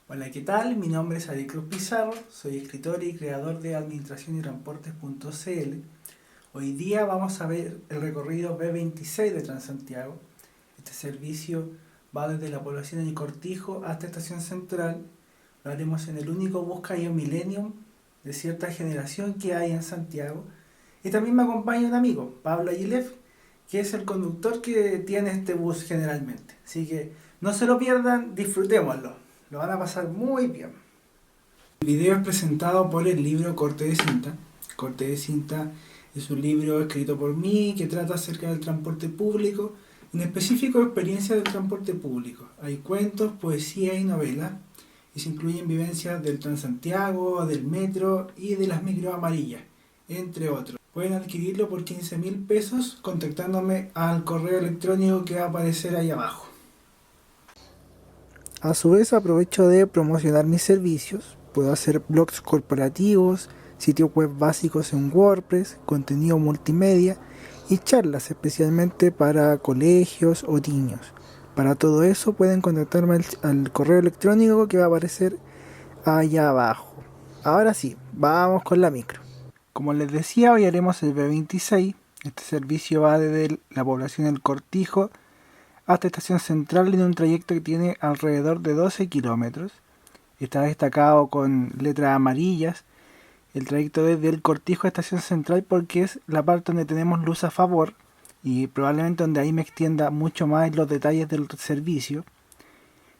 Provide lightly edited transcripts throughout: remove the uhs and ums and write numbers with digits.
Hola, ¿qué tal? Mi nombre es Ari Cruz Pizarro, soy escritor y creador de Administración y Transportes.cl. Hoy día vamos a ver el recorrido B26 de Transantiago. Este servicio va desde la población de Cortijo hasta Estación Central. Lo haremos en el único bus Cayo Millennium de cierta generación que hay en Santiago. Y también me acompaña un amigo, Pablo Aguilef, que es el conductor que tiene este bus generalmente. Así que no se lo pierdan, disfrutémoslo. Lo van a pasar muy bien. El video es presentado por el libro Corte de Cinta. Corte de Cinta es un libro escrito por mí que trata acerca del transporte público, en específico experiencias del transporte público. Hay cuentos, poesía y novelas, y se incluyen vivencias del Transantiago, del metro y de las micro amarillas, entre otros. Pueden adquirirlo por 15.000 pesos contactándome al correo electrónico que va a aparecer ahí abajo. A su vez aprovecho de promocionar mis servicios. Puedo hacer blogs corporativos, sitios web básicos en WordPress, contenido multimedia y charlas especialmente para colegios o niños. Para todo eso pueden contactarme al correo electrónico que va a aparecer allá abajo. Ahora sí, vamos con la micro. Como les decía, hoy haremos el B26. Este servicio va desde la población del Cortijo hasta Estación Central en un trayecto que tiene alrededor de 12 kilómetros. Está destacado con letras amarillas el trayecto desde el Cortijo a Estación Central porque es la parte donde tenemos luz a favor y probablemente donde ahí me extienda mucho más en los detalles del servicio.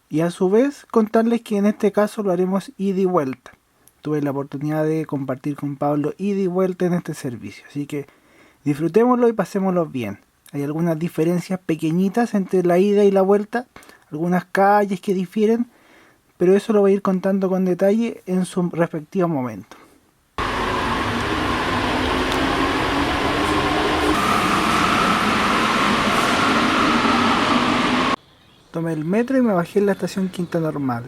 Y a su vez contarles que en este caso lo haremos ida y vuelta. Tuve la oportunidad de compartir con Pablo ida y vuelta en este servicio, así que disfrutémoslo y pasémoslo bien. Hay algunas diferencias pequeñitas entre la ida y la vuelta, algunas calles que difieren, pero eso lo voy a ir contando con detalle en su respectivo momento. Tomé el metro y me bajé en la estación Quinta Normal.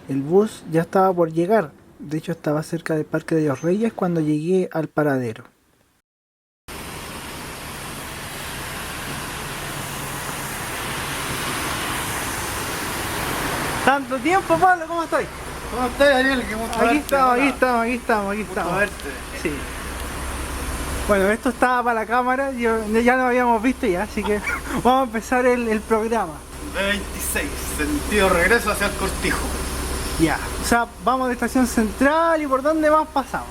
El bus ya estaba por llegar, de hecho estaba cerca del Parque de los Reyes cuando llegué al paradero. Tanto tiempo, Pablo, ¿cómo estás? ¿Cómo estás, Daniel? Qué mucho Aquí verte, estamos. Gusto verte. Sí. Bueno, esto estaba para la cámara, ya nos habíamos visto ya, así que vamos a empezar el programa. B26, sentido regreso hacia el Cortijo. Ya, o sea, vamos de Estación Central y ¿por dónde más pasamos?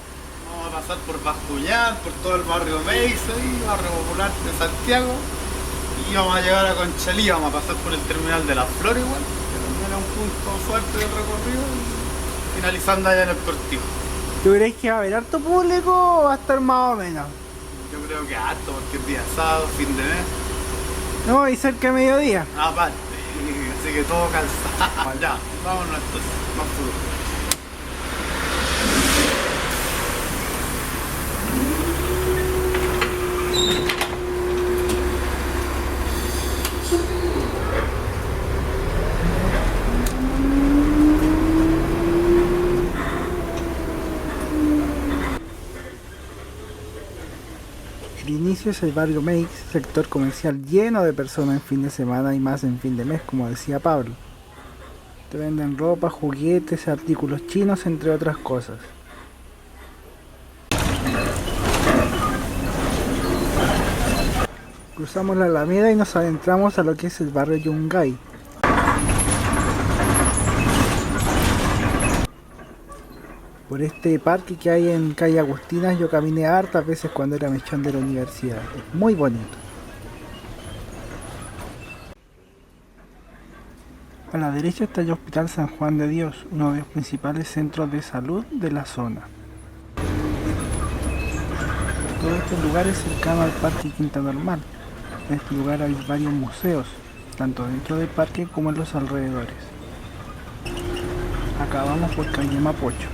Vamos a pasar por Bascuñán, por todo el barrio Meiso y barrio popular de Santiago. Y vamos a llegar a Conchalí, vamos a pasar por el terminal de La Flor igual, que también es un punto fuerte del recorrido, y finalizando allá en el Cortijo. ¿Tú crees que va a haber harto público o va a estar más o menos? Yo creo que harto, porque es día sábado, fin de mes. No, y cerca de mediodía. Aparte, así que todo cansado. Ya, vámonos entonces, más futuro. El inicio es el barrio Meix, sector comercial lleno de personas en fin de semana y más en fin de mes, como decía Pablo. Te venden ropa, juguetes, artículos chinos, entre otras cosas. Cruzamos la Alameda y nos adentramos a lo que es el barrio Yungay. Por este parque que hay en calle Agustinas yo caminé hartas veces cuando era mechón de la universidad. Es muy bonito. A la derecha está el Hospital San Juan de Dios, uno de los principales centros de salud de la zona. Todo este lugar es cercano al Parque Quinta Normal. En este lugar hay varios museos, tanto dentro del parque como en los alrededores. Acá vamos por calle Mapocho.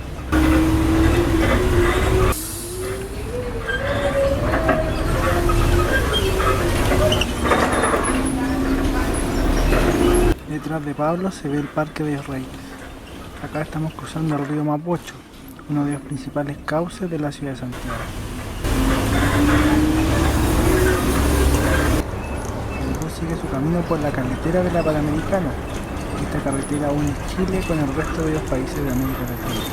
Detrás de Pablo se ve el Parque de Reyes. Acá estamos cruzando el río Mapocho, uno de los principales cauces de la ciudad de Santiago. El bus sigue su camino por la carretera de la Panamericana, que esta carretera une Chile con el resto de los países de América Latina.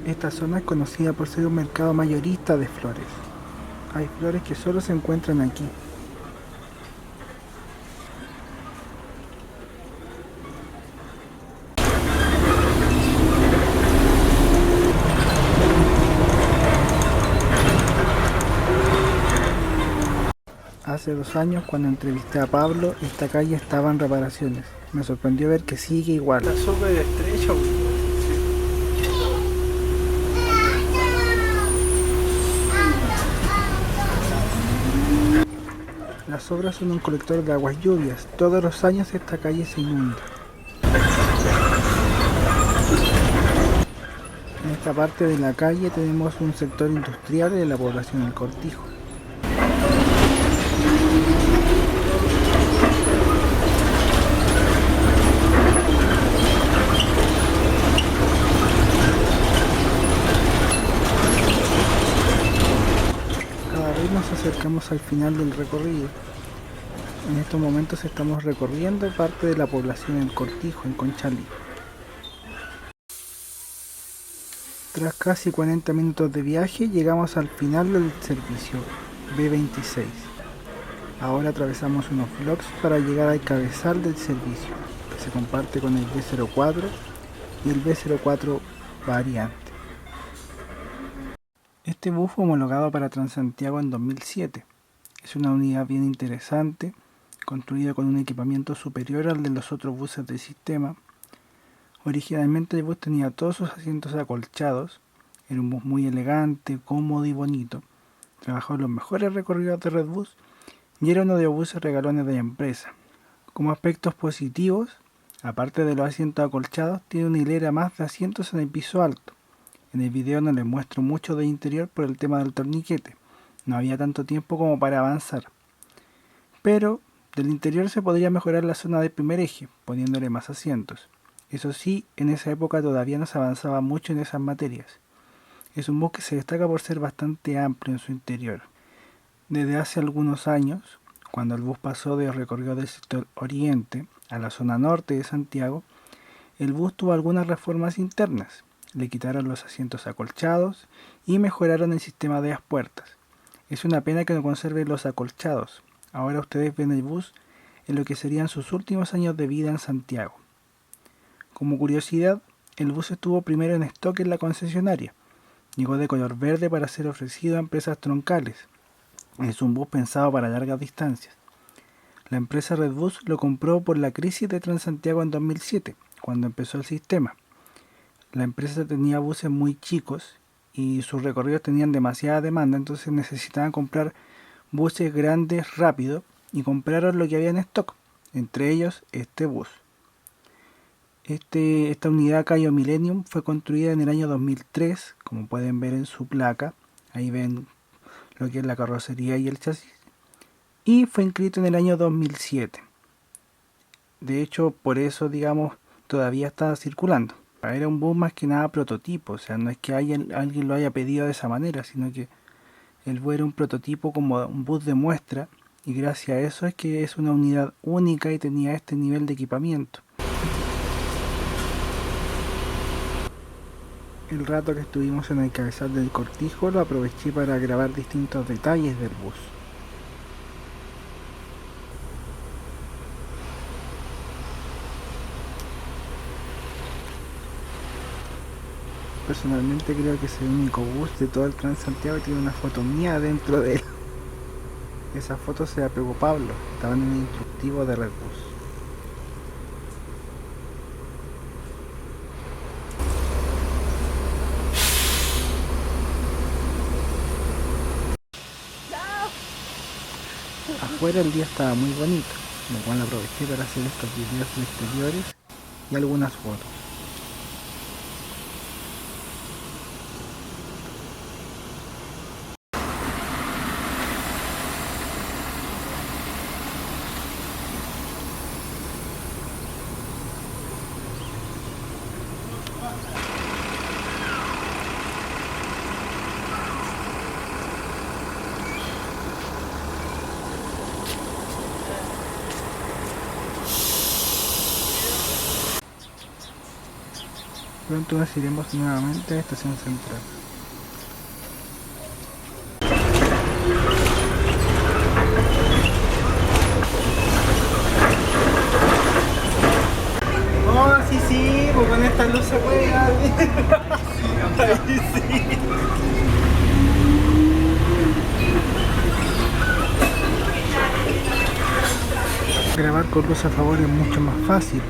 Esta zona es conocida por ser un mercado mayorista de flores. Hay flores que solo se encuentran aquí. Hace 2 años, cuando entrevisté a Pablo, esta calle estaba en reparaciones. Me sorprendió ver que sigue igual. La súper estrecha. Las obras son un colector de aguas lluvias. Todos los años esta calle se inunda. En esta parte de la calle tenemos un sector industrial de la población del Cortijo. Cada vez nos acercamos al final del recorrido. En estos momentos estamos recorriendo parte de la población del Cortijo, en Conchalí. Tras casi 40 minutos de viaje, llegamos al final del servicio B26. Ahora atravesamos unos vlogs para llegar al cabezal del servicio, que se comparte con el B04 y el B04 variante. Este bus fue homologado para Transantiago en 2007. Es una unidad bien interesante, construida con un equipamiento superior al de los otros buses del sistema. Originalmente el bus tenía todos sus asientos acolchados, era un bus muy elegante, cómodo y bonito. Trabajó en los mejores recorridos de Redbus y era uno de los buses regalones de la empresa. Como aspectos positivos, aparte de los asientos acolchados, tiene una hilera más de asientos en el piso alto. En el video no les muestro mucho del interior por el tema del torniquete, no había tanto tiempo como para avanzar. Pero del interior se podría mejorar la zona del primer eje, poniéndole más asientos. Eso sí, en esa época todavía no se avanzaba mucho en esas materias. Es un bus que se destaca por ser bastante amplio en su interior. Desde hace algunos años, cuando el bus pasó del recorrido del sector oriente a la zona norte de Santiago, el bus tuvo algunas reformas internas. Le quitaron los asientos acolchados y mejoraron el sistema de las puertas. Es una pena que no conserven los acolchados. Ahora ustedes ven el bus en lo que serían sus últimos años de vida en Santiago. Como curiosidad, el bus estuvo primero en stock en la concesionaria. Llegó de color verde para ser ofrecido a empresas troncales. Es un bus pensado para largas distancias. La empresa Redbus lo compró por la crisis de Transantiago en 2007, cuando empezó el sistema. La empresa tenía buses muy chicos y sus recorridos tenían demasiada demanda, entonces necesitaban comprar buses grandes rápido y compraron lo que había en stock, entre ellos este bus. Esta unidad Cayo Millennium fue construida en el año 2003, como pueden ver en su placa. Ahí ven lo que es la carrocería y el chasis. Y fue inscrito en el año 2007. De hecho, por eso, digamos, todavía está circulando. Era un bus más que nada prototipo, o sea, no es que alguien lo haya pedido de esa manera, sino que el bus era un prototipo como un bus de muestra, y gracias a eso es que es una unidad única y tenía este nivel de equipamiento. El rato que estuvimos en el cabezal del Cortijo lo aproveché para grabar distintos detalles del bus. Personalmente creo que es el único bus de todo el Transantiago que tiene una foto mía dentro de él. Esa foto se la pegó Pablo, estaba en el instructivo de Redbus. Afuera el día estaba muy bonito, lo cual aproveché para hacer estos videos de exteriores y algunas fotos. Pronto nos iremos nuevamente a la estación central. Oh, sí, pues con esta luz se puede. Ahí sí. Grabar con luz a favor es mucho más fácil.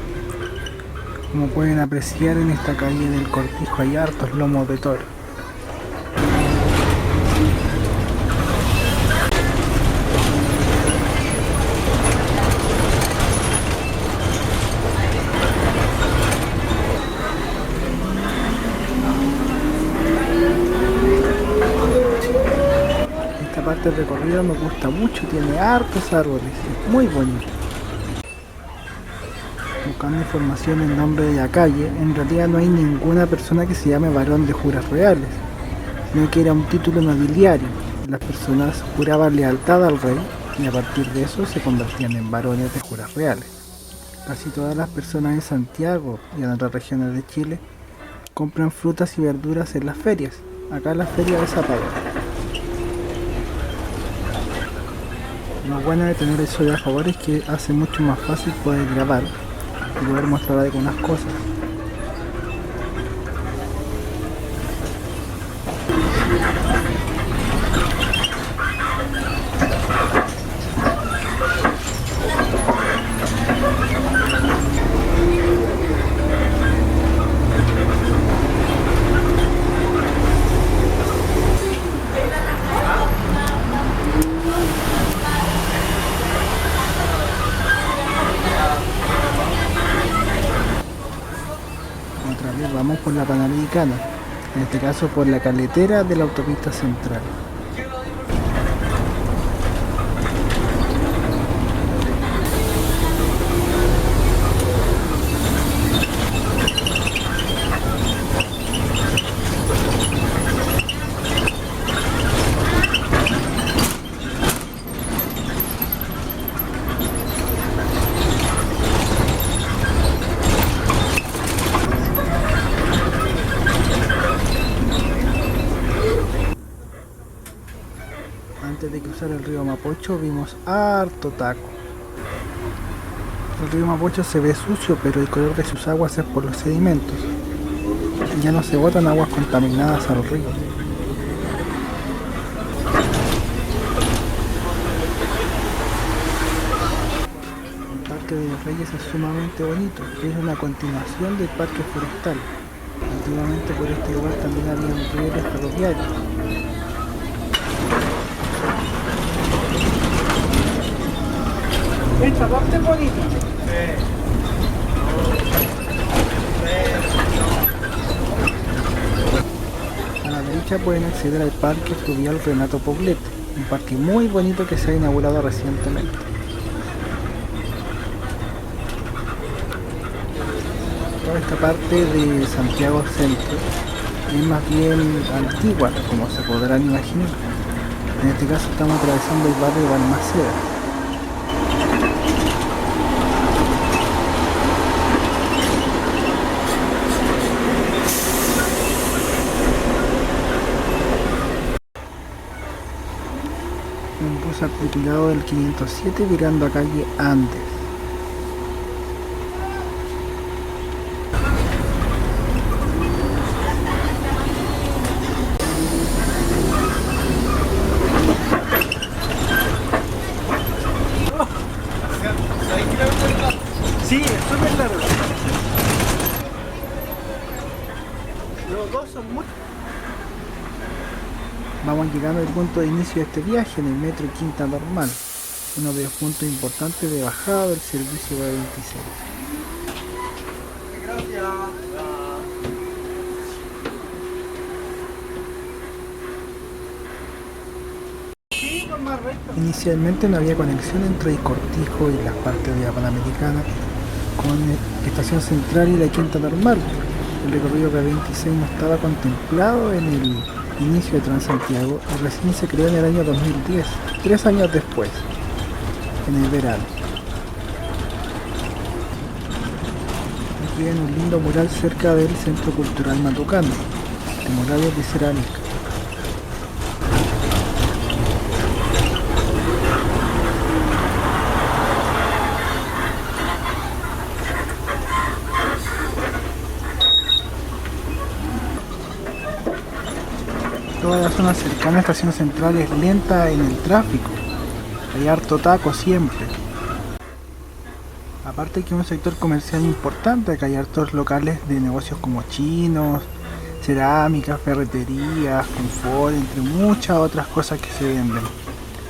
Como pueden apreciar, en esta calle del Cortijo hay hartos lomos de toro. Esta parte del recorrido me gusta mucho, tiene hartos árboles, es muy bonito. Buscando información en nombre de la calle, en realidad no hay ninguna persona que se llame Barón de Juras Reales, sino que era un título nobiliario. Las personas juraban lealtad al rey y a partir de eso se convertían en barones de Juras Reales. Casi todas las personas en Santiago y en otras regiones de Chile compran frutas y verduras en las ferias. Acá la feria es a pagar. Lo bueno de tener el sol a favor es que hace mucho más fácil poder grabar y poder mostrar algunas cosas. Otra vez vamos por la Panamericana, en este caso por la carretera de la autopista central. Antes de cruzar el río Mapocho vimos harto taco. El río Mapocho se ve sucio, pero el color de sus aguas es por los sedimentos. Ya no se botan aguas contaminadas al río. El Parque de los Reyes es sumamente bonito, es una continuación del Parque Forestal. Antiguamente por este lugar también había rieles ferroviarios. Esta parte es bonita. A la derecha pueden acceder al Parque Fluvial Renato Poblete, un parque muy bonito que se ha inaugurado recientemente. Toda esta parte de Santiago Centro es más bien antigua, como se podrán imaginar. En este caso estamos atravesando el barrio de Balmaceda. Un bus articulado del 507 virando a calle Andes. Sí, es súper largo. Los dos son muy... Vamos llegando al punto de inicio de este viaje en el metro Quinta Normal. uno de los puntos importantes de bajada del servicio B26. Gracias. Inicialmente no había conexión entre el Cortijo y las partes de la Panamericana con Estación Central y la Quinta Normal. El recorrido K26 no estaba contemplado en el inicio de Transantiago y recién se creó en el año 2010, 3 años después, en el verano. Incluyen un lindo mural cerca del Centro Cultural Matucana, de murales de cerámica. Toda la zona cercana a Estación Central es lenta en el tráfico, hay harto taco siempre. Aparte que es un sector comercial importante, que hay hartos locales de negocios como chinos, cerámica, ferreterías, confort, entre muchas otras cosas que se venden.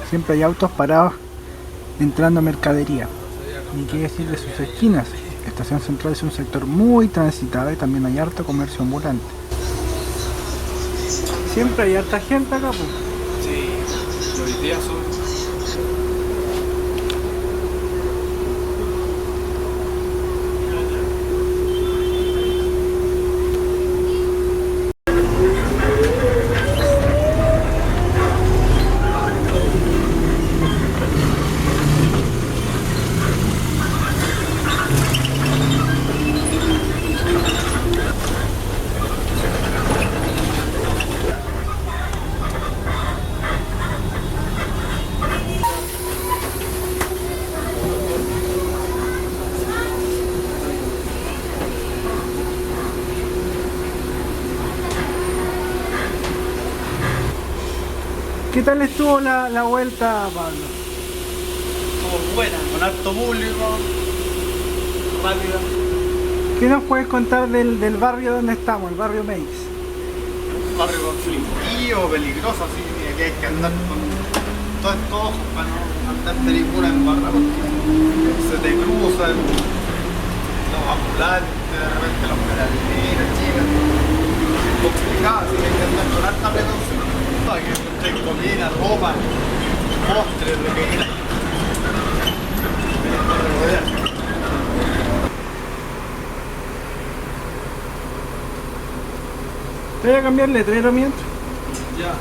Siempre hay autos parados entrando a mercadería, ni qué decir de sus esquinas. La Estación Central es un sector muy transitado y también hay harto comercio ambulante. Siempre hay harta gente acá, pues. Sí, hoy día son. ¿Qué tal estuvo la vuelta, Pablo? Estuvo buena, con alto público, rápida. ¿Qué nos puedes contar del barrio donde estamos, el barrio Meix? Un barrio conflictivo, peligroso, así que hay que andar con todo esto ojo para no andar de ninguna embarrada porque se te cruzan los ambulantes, de repente los carabineros, chicas. Es complicado, así que hay que andar con alta precaución. Hay que encontrar comida, ropa, postres, lo que quieras. Te voy a cambiar el letrero mientras. Ya.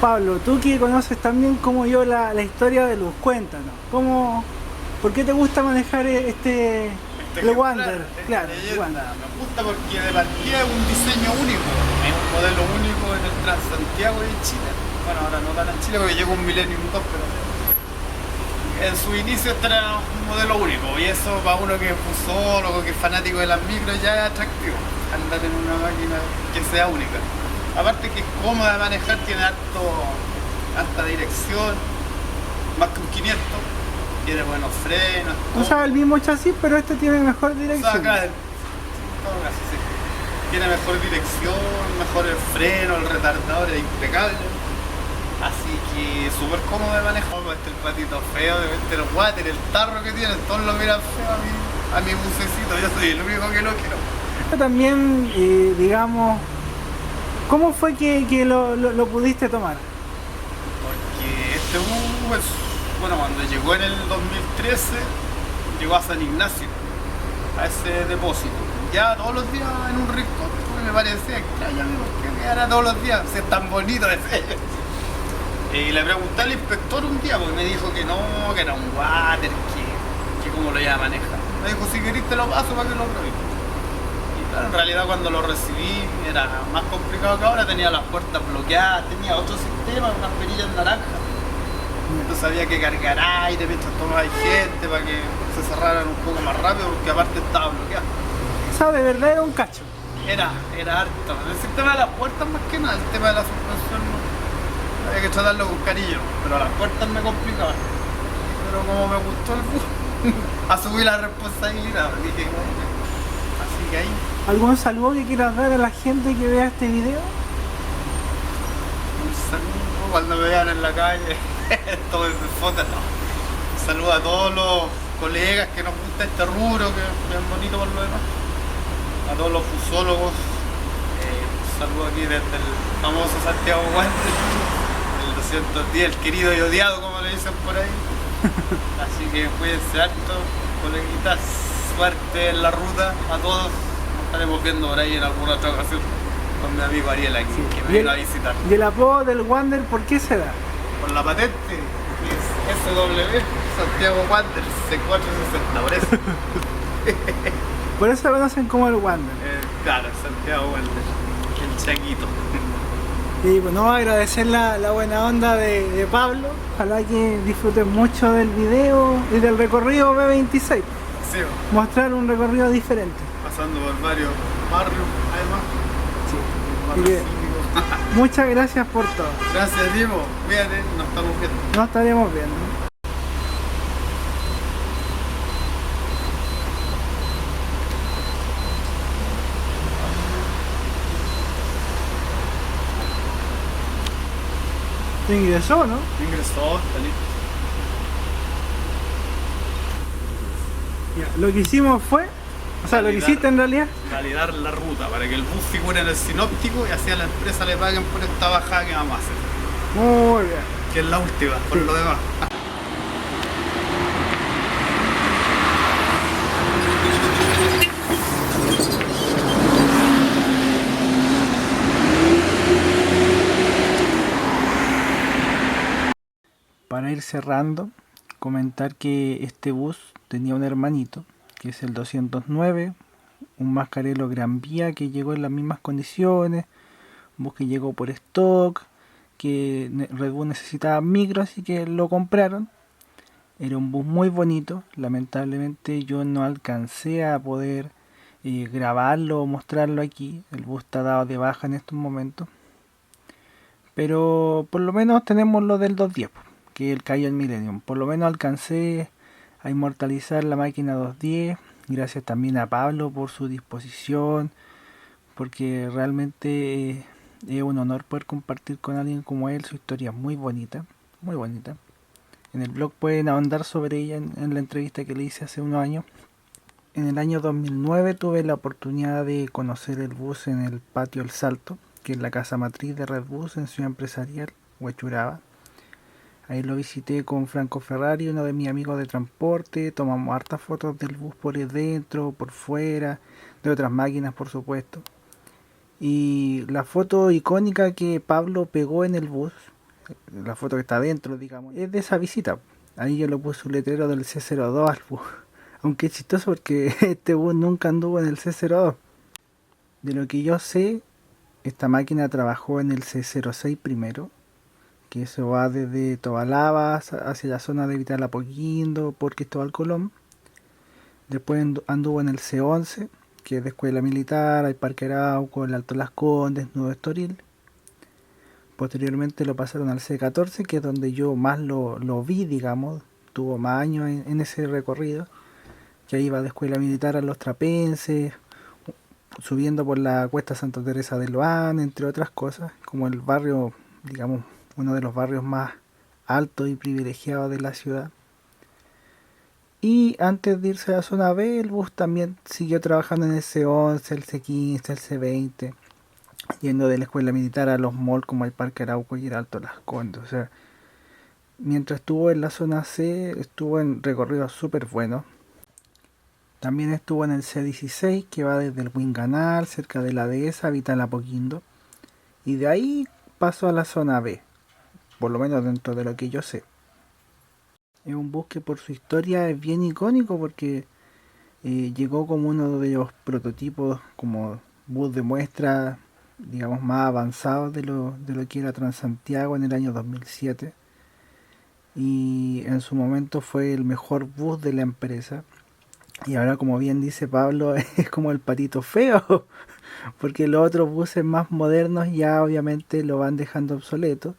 Pablo, tú que conoces también como yo la historia de Luz, cuéntanos, ¿por qué te gusta manejar el Wander? Claro, el Wander. Me gusta porque de partida es un diseño único, es un modelo único en el Transantiago de Chile. Bueno, ahora no tan en Chile porque llegó un Millennium 2, pero en su inicio este era un modelo único y eso para uno que es fusólogo, que es fanático de las micros ya es atractivo, andar en una máquina que sea única. Aparte que es cómoda de manejar, tiene alta dirección, más que un 500, tiene buenos frenos. Usa el mismo chasis, pero este tiene mejor dirección. O sea, acá, en todo caso, sí. Tiene mejor dirección, mejores frenos, el retardador es impecable. Así que súper cómodo de manejar. Este el patito feo, este el water, el tarro que tiene, todos lo miran feo a mi bucecito, yo soy el único que lo quiero. Esto también, digamos, ¿cómo fue que lo pudiste tomar? Porque este bus, bueno, cuando llegó en el 2013, llegó a San Ignacio, a ese depósito. Ya todos los días en un rincón, me parecía extraño, amigo, que quedara todos los días, si es tan bonito de ser. Y le pregunté al inspector un día, porque me dijo que no, que era un water, que cómo lo iba a manejar. Me dijo, si querés te lo paso para que lo pruebes. En realidad cuando lo recibí era más complicado que ahora, tenía las puertas bloqueadas, tenía otro sistema, unas perillas naranjas. Entonces había que cargar aire mientras tomaba gente para que se cerraran un poco más rápido porque aparte estaba bloqueado. O sea, de verdad era un cacho. era harto. El tema de las puertas más que nada, el tema de la suspensión no, había que tratarlo con cariño, pero las puertas me complicaban. Pero como me gustó el bus, asumí la responsabilidad, dije, bueno, así que ahí. ¿Algún saludo que quieras dar a la gente que vea este video? Un saludo cuando me vean en la calle, todo desde fotos, no. Un saludo a todos los colegas que nos gusta este rubro, que es bien bonito por lo demás. A todos los fusólogos, un saludo aquí desde el famoso Santiago Wander, el 210, el querido y odiado como le dicen por ahí. Así que cuídense harto, coleguitas, suerte en la ruta a todos. Nos estaremos viendo por ahí en alguna otra ocasión con mi amigo Ariel aquí, que me vino a visitar. ¿Y el apodo del Wander por qué se da? Por la patente, que es SW, Santiago Wander, C460, por eso. Por eso lo conocen como el Wander. Claro, Santiago Wander, el Chaquito. Y bueno, agradecer la buena onda de Pablo. Ojalá que disfruten mucho del video y del recorrido B26. Sí, Mostrar un recorrido diferente. pasando por varios barrios, además. Sí. Barrios Así que, cívicos. muchas gracias por todo. Gracias, Diego. Cuídate, nos estamos viendo. Nos estaremos viendo. Ingresó, ¿no? Ingresó, está listo. Ya, lo que hicimos fue, o sea, lo que hiciste en realidad, Validar la ruta para que el bus figure en el sinóptico y así a la empresa le paguen por esta bajada que vamos a hacer. muy bien. Que es la última, por Sí. lo demás. Para ir cerrando, comentar que este bus tenía un hermanito, que es el 209, un Mascarello Gran Vía que llegó en las mismas condiciones, un bus que llegó por stock, que Red Bull necesitaba micro, así que lo compraron. Era un bus muy bonito, lamentablemente yo no alcancé a poder grabarlo o mostrarlo aquí, el bus está dado de baja en estos momentos. Pero por lo menos tenemos lo del 210, que es el Cayenne Millennium. Por lo menos alcancé a inmortalizar la máquina 210. Gracias también a Pablo por su disposición, porque realmente es un honor poder compartir con alguien como él. Su historia es muy bonita, muy bonita. En el blog pueden ahondar sobre ella en la entrevista que le hice hace unos años. En el año 2009 tuve la oportunidad de conocer el bus en el patio El Salto, que es la casa matriz de Red Bus en Ciudad Empresarial, Huechuraba. Ahí lo visité con Franco Ferrari, uno de mis amigos de transporte. Tomamos hartas fotos del bus por dentro, por fuera, de otras máquinas por supuesto. Y la foto icónica que Pablo pegó en el bus, la foto que está dentro, digamos, es de esa visita. Ahí yo le puse un letrero del C02 al bus. Aunque es chistoso porque este bus nunca anduvo en el C02. De lo que yo sé, esta máquina trabajó en el C06 primero, que eso va desde Tobalaba hacia la zona de Vital Apoquindo por Cristóbal Colón. Después anduvo en el C11, que es de Escuela Militar, hay Parque Arauco, el Alto Las Condes, Nuevo Estoril. Posteriormente lo pasaron al C14, que es donde yo más lo vi, digamos, tuvo más años en ese recorrido, que ahí iba de Escuela Militar a Los Trapenses, subiendo por la Cuesta Santa Teresa de Loán, entre otras cosas, como el barrio, digamos, uno de los barrios más altos y privilegiados de la ciudad. Y antes de irse a la zona B, el bus también siguió trabajando en el C11, el C15, el C20, yendo de la escuela militar a los malls como el Parque Arauco y el Alto Las Condes. O sea, mientras estuvo en la zona C, estuvo en recorridos súper buenos. También estuvo en el C16, que va desde el Huinganal, cerca de la dehesa, Vital Apoquindo. Y de ahí pasó a la zona B, por lo menos dentro de lo que yo sé. Es un bus que por su historia es bien icónico porque llegó como uno de los prototipos, como bus de muestra, digamos, más avanzados de lo que era Transantiago en el año 2007. Y en su momento fue el mejor bus de la empresa. Y ahora, como bien dice Pablo, es como el patito feo, porque los otros buses más modernos ya obviamente lo van dejando obsoleto.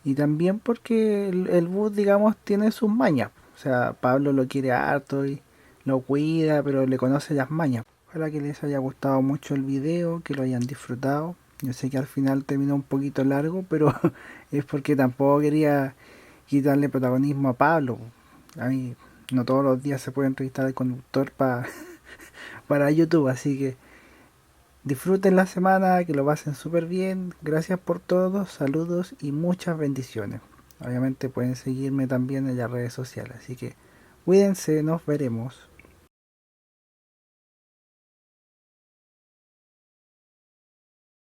Y también porque el bus, digamos, tiene sus mañas. O sea, Pablo lo quiere harto y lo cuida, pero le conoce las mañas. Ojalá que les haya gustado mucho el video, que lo hayan disfrutado. Yo sé que al final terminó un poquito largo, pero es porque tampoco quería quitarle protagonismo a Pablo. A mí no todos los días se puede entrevistar al conductor para YouTube, así que disfruten la semana, que lo pasen súper bien. Gracias por todo, saludos y muchas bendiciones. Obviamente pueden seguirme también en las redes sociales, así que cuídense, nos veremos.